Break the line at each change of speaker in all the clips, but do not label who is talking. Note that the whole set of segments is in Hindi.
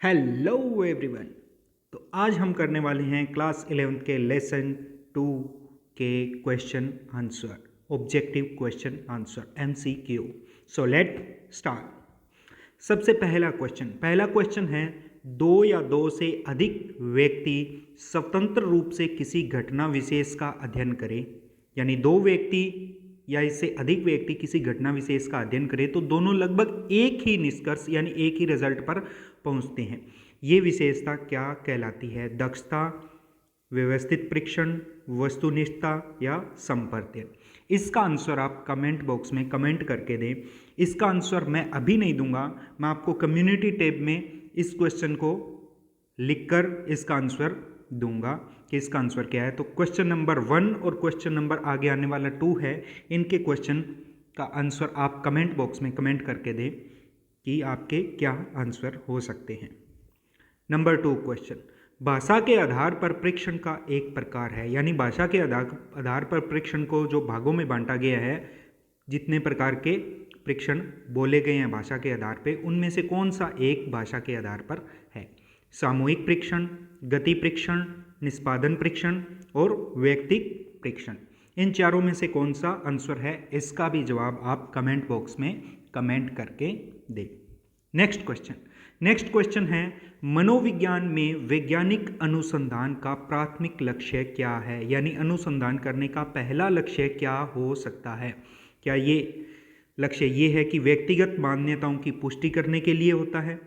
Hello everyone. तो आज हम करने वाले हैं क्लास 11th के लेसन 2 के question answer, objective question answer MCQ। So let start. सबसे पहला क्वेश्चन है, दो या दो से अधिक व्यक्ति स्वतंत्र रूप से किसी घटना विशेष का अध्ययन करें, यानी दो व्यक्ति या इससे अधिक व्यक्ति किसी घटना विशेष का अध्ययन करें तो दोनों लगभग एक ही निष्कर्ष यानी एक ही रिजल्ट पर पहुंचते हैं। ये विशेषता क्या कहलाती है? दक्षता, व्यवस्थित परीक्षण, वस्तुनिष्ठता या संपर्क? इसका आंसर आप कमेंट बॉक्स में कमेंट करके दें। इसका आंसर मैं अभी नहीं दूंगा, मैं आपको कम्युनिटी टैब में इस क्वेश्चन को लिखकर इसका आंसर दूंगा कि इसका आंसर क्या है। तो क्वेश्चन नंबर 1 और क्वेश्चन नंबर आगे आने वाला 2 है, इनके क्वेश्चन का आंसर आप कमेंट बॉक्स में कमेंट करके दें कि आपके क्या आंसर हो सकते हैं। नंबर 2 क्वेश्चन, भाषा के आधार पर परीक्षण का एक प्रकार है, यानी भाषा के आधार पर परीक्षण को जो भागों में बांटा गया है, जितने प्रकार के परीक्षण बोले गए हैं भाषा के आधार पर, उनमें से कौन सा एक भाषा के आधार पर है? सामूहिक परीक्षण, गति परीक्षण, निष्पादन परीक्षण और वैयक्तिक परीक्षण। इन चारों में से कौन सा आंसर है? इसका भी जवाब आप कमेंट बॉक्स में कमेंट करके दें। नेक्स्ट क्वेश्चन है, मनोविज्ञान में वैज्ञानिक अनुसंधान का प्राथमिक लक्ष्य क्या है, यानी अनुसंधान करने का पहला लक्ष्य क्या हो सकता है? क्या ये लक्ष्य ये है कि व्यक्तिगत मान्यताओं की पुष्टि करने के लिए होता है,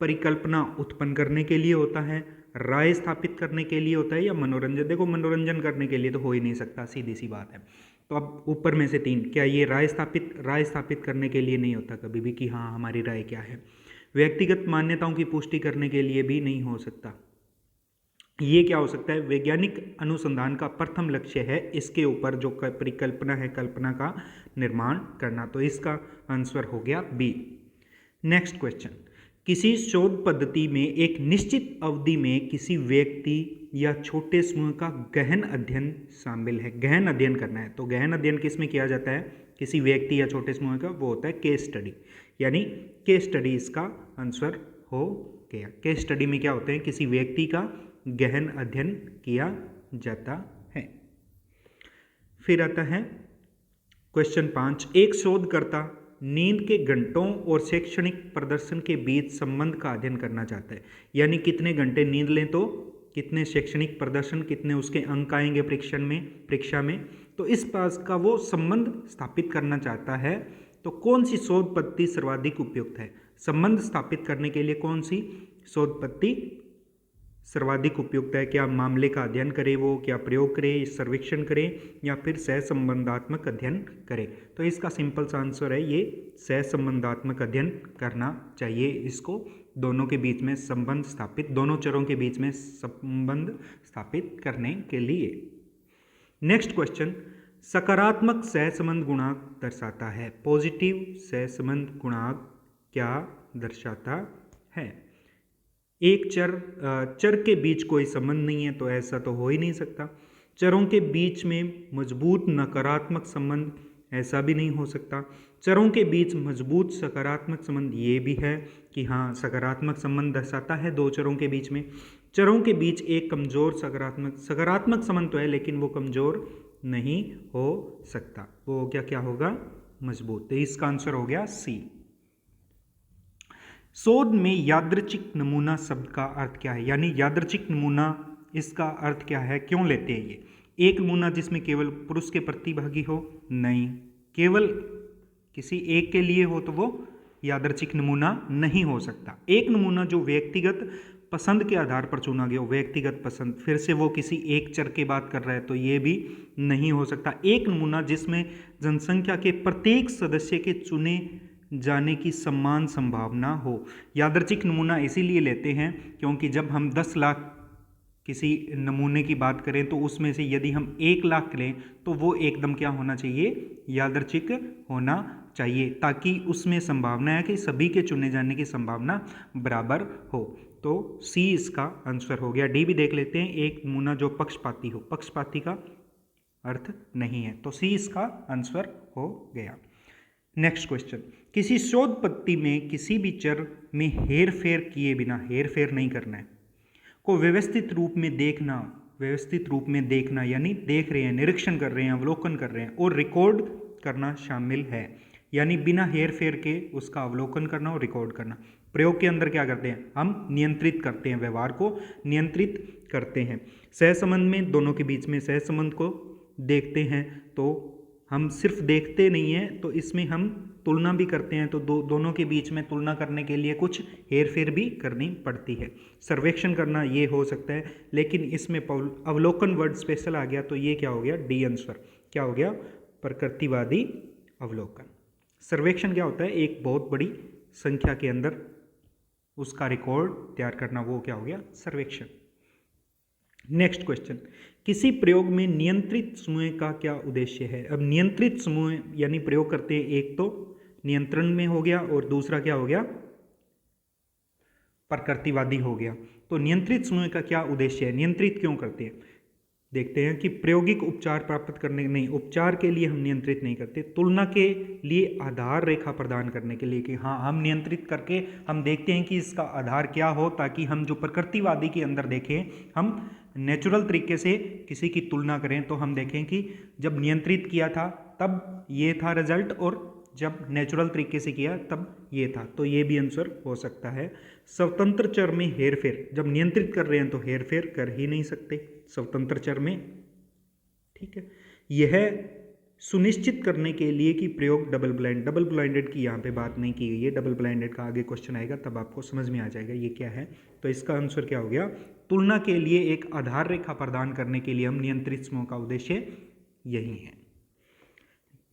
परिकल्पना उत्पन्न करने के लिए होता है, राय स्थापित करने के लिए होता है, या मनोरंजन? देखो, मनोरंजन करने के लिए तो हो ही नहीं सकता, सीधी सी बात है। तो अब ऊपर में से 3, क्या ये राय स्थापित करने के लिए नहीं होता कभी भी कि हाँ हमारी राय क्या है? व्यक्तिगत मान्यताओं की पुष्टि करने के लिए भी नहीं हो सकता। ये क्या हो सकता है? वैज्ञानिक अनुसंधान का प्रथम लक्ष्य है इसके ऊपर जो परिकल्पना है, कल्पना का निर्माण करना। तो इसका आंसर हो गया बी। नेक्स्ट क्वेश्चन, किसी शोध पद्धति में एक निश्चित अवधि में किसी व्यक्ति या छोटे समूह का गहन अध्ययन शामिल है। गहन अध्ययन करना है, तो गहन अध्ययन किस में किया जाता है? किसी व्यक्ति या छोटे समूह का, वो होता है केस स्टडी, यानी केस स्टडी इसका आंसर हो गया। केस स्टडी में क्या होते हैं? किसी व्यक्ति का गहन अध्ययन किया जाता है। फिर आता है क्वेश्चन 5, एक शोधकर्ता नींद के घंटों और शैक्षणिक प्रदर्शन के बीच संबंध का अध्ययन करना चाहता है, यानी कितने घंटे नींद लें तो कितने शैक्षणिक प्रदर्शन, कितने उसके अंक आएंगे परीक्षा में, तो इस बात का वो संबंध स्थापित करना चाहता है। तो कौन सी शोध पद्धति सर्वाधिक उपयुक्त है? संबंध स्थापित करने के लिए कौन सी शोध पद्धति सर्वाधिक उपयुक्त है? क्या मामले का अध्ययन करें, वो क्या प्रयोग करें, सर्वेक्षण करें, या फिर सहसंबंधात्मक अध्ययन करें? तो इसका सिंपल सा आंसर है ये सहसंबंधात्मक अध्ययन करना चाहिए। इसको दोनों के बीच में संबंध स्थापित, दोनों चरों के बीच में संबंध स्थापित करने के लिए। नेक्स्ट क्वेश्चन, सकारात्मक सहसंबंध गुणांक दर्शाता है। पॉजिटिव सहसंबंध गुणांक क्या दर्शाता है? एक चर के बीच कोई संबंध नहीं है, तो ऐसा तो हो ही नहीं सकता। चरों के बीच में मजबूत नकारात्मक संबंध, ऐसा भी नहीं हो सकता। चरों के बीच मजबूत सकारात्मक संबंध, ये भी है कि हाँ सकारात्मक संबंध दर्शाता है दो चरों के बीच में। चरों के बीच एक कमजोर सकारात्मक संबंध तो है, लेकिन वो कमजोर नहीं हो सकता, वो क्या होगा? मजबूत। तो इसका आंसर हो गया सी। शोध में यादृच्छिक नमूना शब्द का अर्थ क्या है, यानी यादृच्छिक नमूना इसका अर्थ क्या है, क्यों लेते हैं ये? एक नमूना जिसमें केवल पुरुष के प्रतिभागी हो? नहीं, केवल किसी एक के लिए हो तो वो यादृच्छिक नमूना नहीं हो सकता। एक नमूना जो व्यक्तिगत पसंद के आधार पर चुना गया हो, व्यक्तिगत पसंद, फिर से वो किसी एक चर की बात कर रहा है तो ये भी नहीं हो सकता। एक नमूना जिसमें जनसंख्या के प्रत्येक सदस्य के चुने जाने की समान संभावना हो। यादृच्छिक नमूना इसीलिए लेते हैं क्योंकि जब हम 10 लाख किसी नमूने की बात करें तो उसमें से यदि हम 1 लाख लें तो वो एकदम क्या होना चाहिए? यादृच्छिक होना चाहिए, ताकि उसमें संभावना है कि सभी के चुने जाने की संभावना बराबर हो। तो सी इसका आंसर हो गया। डी भी देख लेते हैं, एक नमूना जो पक्षपाती हो, पक्षपाती का अर्थ नहीं है, तो सी इसका आंसर हो गया। नेक्स्ट क्वेश्चन, किसी शोध पत्ती में किसी भी चर में हेर फेर किए बिना, हेर फेर नहीं करना है, को व्यवस्थित रूप में देखना यानी देख रहे हैं, निरीक्षण कर रहे हैं, अवलोकन कर रहे हैं और रिकॉर्ड करना शामिल है। यानी बिना हेर फेर के उसका अवलोकन करना और रिकॉर्ड करना। प्रयोग के अंदर क्या करते हैं, हम नियंत्रित करते हैं, व्यवहार को नियंत्रित करते हैं। सहसंबंध में दोनों के बीच में सहसंबंध को देखते हैं, तो हम सिर्फ देखते नहीं हैं, तो इसमें हम तुलना भी करते हैं, तो दोनों के बीच में तुलना करने के लिए कुछ हेर फेर भी करनी पड़ती है। सर्वेक्षण करना ये हो सकता है, लेकिन इसमें अवलोकन वर्ड स्पेशल आ गया, तो ये क्या हो गया, डी आंसर। क्या हो गया, प्रकृतिवादी अवलोकन। सर्वेक्षण क्या होता है, एक बहुत बड़ी संख्या के अंदर उसका रिकॉर्ड तैयार करना, वो क्या हो गया, सर्वेक्षण। नेक्स्ट क्वेश्चन, किसी प्रयोग में नियंत्रित समूह का क्या उद्देश्य है। अब नियंत्रित समूह यानी प्रयोग करते हैं, एक तो नियंत्रण में हो गया और दूसरा क्या हो गया, प्रकृतिवादी हो गया। तो नियंत्रित समूह का क्या उद्देश्य है, नियंत्रित क्यों करते हैं, देखते हैं कि प्रायोगिक उपचार प्राप्त करने, नहीं, उपचार के लिए हम नियंत्रित नहीं करते, तुलना के लिए आधार रेखा प्रदान करने के लिए, कि हाँ हम नियंत्रित करके हम देखते हैं कि इसका आधार क्या हो, ताकि हम जो प्रकृतिवादी के अंदर देखें, हम नेचुरल तरीके से किसी की तुलना करें, तो हम देखें कि जब नियंत्रित किया था तब ये था रिजल्ट, और जब नेचुरल तरीके से किया तब ये था, तो ये भी आंसर हो सकता है। स्वतंत्र चर में हेरफेर, जब नियंत्रित कर रहे हैं तो हेरफेर कर ही नहीं सकते स्वतंत्र चर में, ठीक है। यह सुनिश्चित करने के लिए कि प्रयोग डबल ब्लाइंडेड की यहाँ पे बात नहीं की गई है, डबल ब्लाइंडेड का आगे क्वेश्चन आएगा तब आपको समझ में आ जाएगा ये क्या है। तो इसका आंसर क्या हो गया, तुलना के लिए एक आधार रेखा प्रदान करने के लिए हम नियंत्रित समूह का उद्देश्य यही है।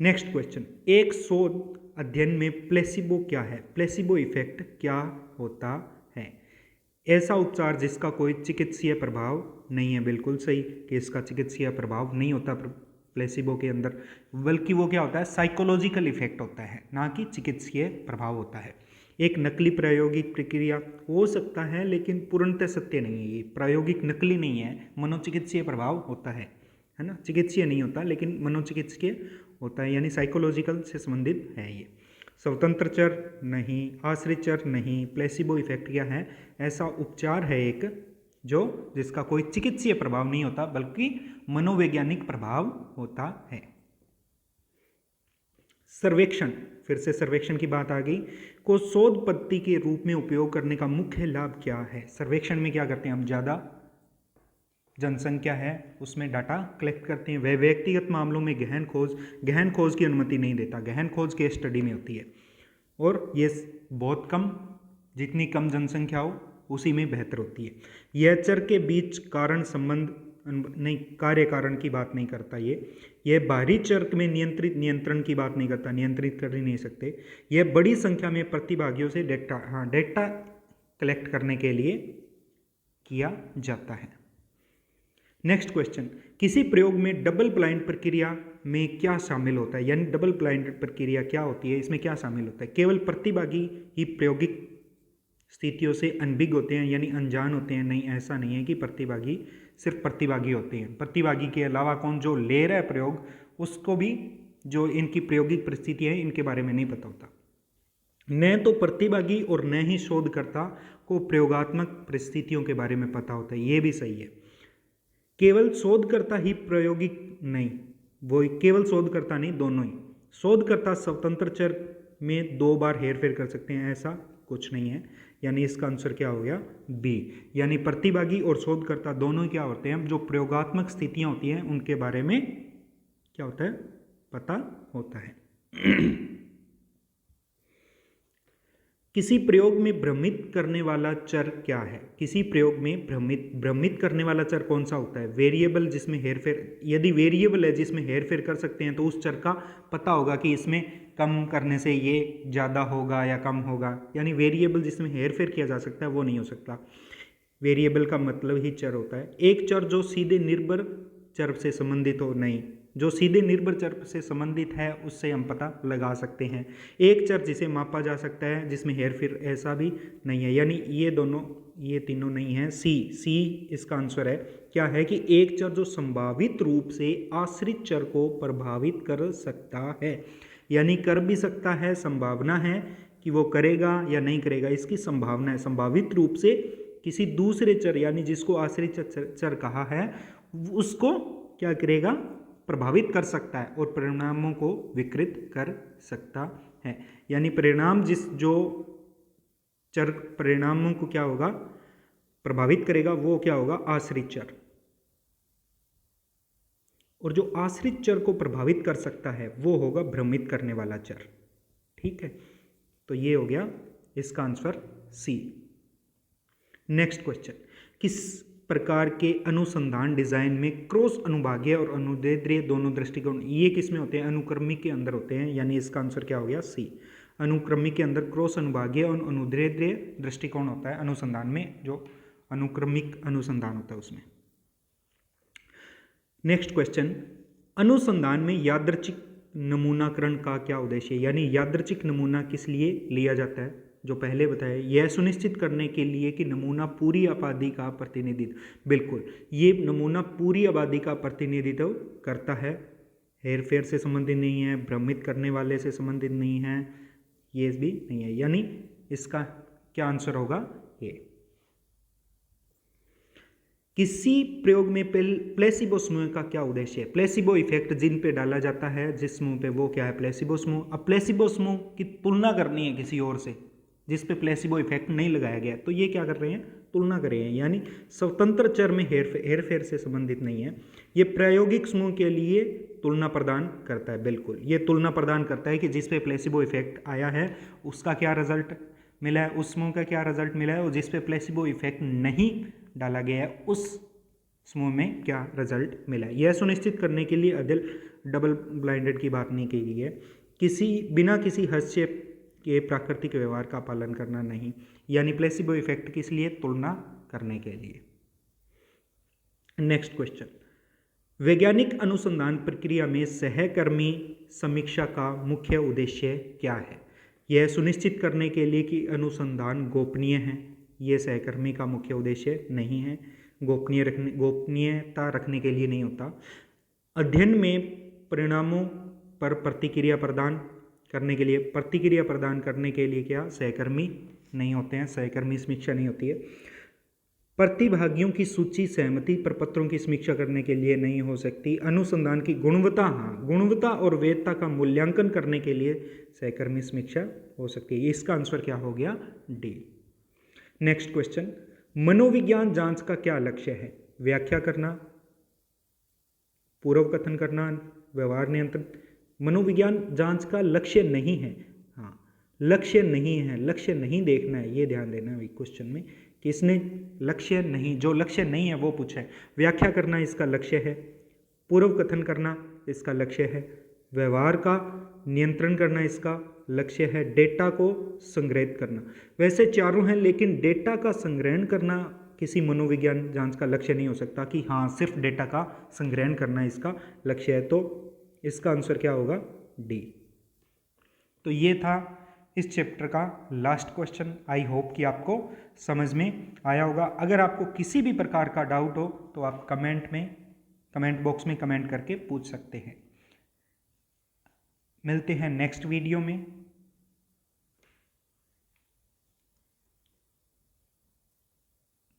नेक्स्ट क्वेश्चन, एक शोध अध्ययन में प्लेसिबो क्या है, प्लेसिबो इफेक्ट क्या होता है। ऐसा उपचार जिसका कोई चिकित्सीय प्रभाव नहीं है, बिल्कुल सही कि इसका चिकित्सीय प्रभाव नहीं होता प्लेसिबो के अंदर, बल्कि वो क्या होता है, साइकोलॉजिकल इफेक्ट होता है, ना कि चिकित्सीय प्रभाव होता है। एक नकली प्रायोगिक प्रक्रिया हो सकता है, लेकिन पूर्णतः सत्य नहीं है, ये प्रायोगिक नकली नहीं है, मनोचिकित्सीय प्रभाव होता है ना, चिकित्सीय नहीं होता लेकिन मनोचिकित्सीय होता है, यानी साइकोलॉजिकल से संबंधित है ये। स्वतंत्र चर नहीं, आश्रित चर नहीं, प्लेसिबो इफेक्ट क्या है, ऐसा उपचार है एक जो जिसका कोई चिकित्सीय प्रभाव नहीं होता बल्कि मनोवैज्ञानिक प्रभाव होता है। सर्वेक्षण, फिर से सर्वेक्षण की बात आ गई, को शोध पद्धति के रूप में उपयोग करने का मुख्य लाभ क्या है। सर्वेक्षण में क्या करते हैं हम, ज़्यादा जनसंख्या है उसमें डाटा कलेक्ट करते हैं। वह व्यक्तिगत मामलों में गहन खोज की अनुमति नहीं देता, गहन खोज केस स्टडी में होती है, और ये बहुत कम, जितनी कम जनसंख्या हो उसी में बेहतर होती है। यह चर के बीच कारण संबंध नहीं, कार्य कारण की बात नहीं करता यह बाहरी चर में नियंत्रण की बात नहीं करता, नियंत्रित कर ही नहीं सकते। यह बड़ी संख्या में प्रतिभागियों से डेटा कलेक्ट करने के लिए किया जाता है। नेक्स्ट क्वेश्चन, किसी प्रयोग में डबल ब्लाइंड प्रक्रिया में क्या शामिल होता है, यानी डबल ब्लाइंड प्रक्रिया क्या होती है, इसमें क्या शामिल होता है। केवल प्रतिभागी ही प्रायोगिक स्थितियों से अनभिज्ञ होते हैं, यानी अनजान होते हैं, नहीं, ऐसा नहीं है कि प्रतिभागी सिर्फ प्रतिभागी होते हैं। प्रतिभागी के अलावा कौन जो ले रहा है प्रयोग, उसको भी जो इनकी प्रायोगिक परिस्थितियाँ हैं इनके बारे में नहीं पता होता। न तो प्रतिभागी और न ही शोधकर्ता को प्रयोगात्मक परिस्थितियों के बारे में पता होता है, ये भी सही है। केवल शोधकर्ता ही प्रायोगिक नहीं, वो केवल शोधकर्ता नहीं, दोनों ही। शोधकर्ता स्वतंत्र चर में 2 बार हेरफेर कर सकते हैं, ऐसा कुछ नहीं है, यानी इसका आंसर क्या हो गया, बी। यानी प्रतिभागी और शोधकर्ता दोनों क्या होते हैं, जो प्रयोगात्मक स्थितियां होती हैं उनके बारे में क्या होता है, पता होता है। किसी प्रयोग में भ्रमित करने वाला चर क्या है। किसी प्रयोग में भ्रमित करने वाला चर कौन सा होता है, वेरिएबल जिसमें हेरफेर, यदि वेरिएबल है जिसमें हेरफेर कर सकते हैं तो उस चर का पता होगा कि इसमें कम करने से ये ज़्यादा होगा या कम होगा, यानी वेरिएबल जिसमें हेरफेर किया जा सकता है वो नहीं हो सकता। वेरिएबल का मतलब ही चर होता है। एक चर जो सीधे निर्भर चर से संबंधित हो, नहीं, जो सीधे निर्भर चर से संबंधित है उससे हम पता लगा सकते हैं। एक चर जिसे मापा जा सकता है जिसमें हेरफेर, ऐसा भी नहीं है, यानी ये तीनों नहीं है। सी इसका आंसर है, क्या है कि एक चर जो संभावित रूप से आश्रित चर को प्रभावित कर सकता है। यानी कर भी सकता है, संभावना है कि वो करेगा या नहीं करेगा, इसकी संभावना है। संभावित रूप से किसी दूसरे चर यानी जिसको आश्रित चर कहा है उसको क्या करेगा, प्रभावित कर सकता है और परिणामों को विकृत कर सकता है। यानी परिणाम जो चर परिणामों को क्या होगा, प्रभावित करेगा, वो क्या होगा, आश्रित चर। और जो आश्रित चर को प्रभावित कर सकता है वो होगा भ्रमित करने वाला चर। ठीक है, तो ये हो गया इसका आंसर सी। नेक्स्ट क्वेश्चन, किस प्रकार के अनुसंधान डिजाइन में क्रॉस अनुभागीय और अनुदैर्ध्य दोनों दृष्टिकोण ये किस में होते हैं, अनुक्रमिक के अंदर होते हैं। यानी इसका आंसर क्या हो गया, सी। अनुक्रमिक के अंदर क्रॉस अनुभागीय और अनुदैर्ध्य दृष्टिकोण होता है अनुसंधान में, जो अनुक्रमिक अनुसंधान होता है उसमें। नेक्स्ट क्वेश्चन, अनुसंधान में यादृच्छिक नमूनाकरण का क्या उद्देश्य है। यानी यादृच्छिक नमूना किस लिए लिया जाता है, जो पहले बताया, यह सुनिश्चित करने के लिए कि नमूना पूरी आबादी का प्रतिनिधित्व, बिल्कुल ये नमूना पूरी आबादी का प्रतिनिधित्व करता है, हेर फेर से संबंधित नहीं है, भ्रमित करने वाले से संबंधित नहीं है, ये भी नहीं है। यानी इसका क्या आंसर होगा, ये। किसी प्रयोग में प्लेसिबो समूह का क्या उद्देश्य है। प्लेसिबो इफेक्ट जिन पे डाला जाता है जिस समूह पे, वो क्या है, प्लेसिबो समूह। अब प्लेसिबो समूह की तुलना करनी है किसी और से जिस पे प्लेसिबो इफेक्ट नहीं लगाया गया, तो ये क्या कर रहे हैं, तुलना कर रहे हैं। यानी स्वतंत्र चर में हेर फेर से संबंधित नहीं है। ये प्रायोगिक समूह के लिए तुलना प्रदान करता है, बिल्कुल ये तुलना प्रदान करता है कि जिस पे प्लेसिबो इफेक्ट आया है उसका क्या रिजल्ट मिला है, उस समूह का क्या रिजल्ट मिला है, और जिस पे प्लेसिबो इफेक्ट नहीं डाला गया है उस समूह में क्या रिजल्ट मिला है। यह सुनिश्चित करने के लिए डबल ब्लाइंडेड की बात नहीं की गई है, बिना किसी हस्तक्षेप के प्राकृतिक व्यवहार का पालन करना नहीं। यानी प्लेसिबो इफेक्ट किस लिए, तुलना करने के लिए। नेक्स्ट क्वेश्चन, वैज्ञानिक अनुसंधान प्रक्रिया में सहकर्मी समीक्षा का मुख्य उद्देश्य क्या है। यह सुनिश्चित करने के लिए कि अनुसंधान गोपनीय है, यह सहकर्मी का मुख्य उद्देश्य नहीं है, गोपनीयता रखने के लिए नहीं होता। अध्ययन में परिणामों पर प्रतिक्रिया प्रदान करने के लिए क्या सहकर्मी नहीं होते हैं, सहकर्मी समीक्षा नहीं होती है। प्रतिभागियों की सूची सहमति प्रपत्रों की समीक्षा करने के लिए नहीं हो सकती। अनुसंधान की गुणवत्ता और वैधता का मूल्यांकन करने के लिए सहकर्मी समीक्षा हो सकती है। इसका आंसर क्या हो गया, डी। नेक्स्ट क्वेश्चन, मनोविज्ञान जांच का क्या लक्ष्य है। व्याख्या करना, पूर्व कथन करना, व्यवहार नियंत्रण। मनोविज्ञान जांच का लक्ष्य नहीं है, हाँ लक्ष्य नहीं है, लक्ष्य नहीं देखना है, ये ध्यान देना है क्वेश्चन में कि इसने लक्ष्य नहीं, जो लक्ष्य नहीं है वो पूछा है। व्याख्या करना इसका लक्ष्य है, पूर्व कथन करना इसका लक्ष्य है, व्यवहार का नियंत्रण करना इसका लक्ष्य है, डेटा को संग्रहित करना। वैसे चारों हैं, लेकिन डेटा का संग्रहण करना किसी मनोविज्ञान जांच का लक्ष्य नहीं हो सकता कि हाँ सिर्फ डेटा का संग्रहण करना इसका लक्ष्य है। तो इसका आंसर क्या होगा, डी। तो ये था इस चैप्टर का लास्ट क्वेश्चन। आई होप कि आपको समझ में आया होगा। अगर आपको किसी भी प्रकार का डाउट हो तो आप कमेंट बॉक्स में कमेंट करके पूछ सकते हैं। मिलते हैं नेक्स्ट वीडियो में।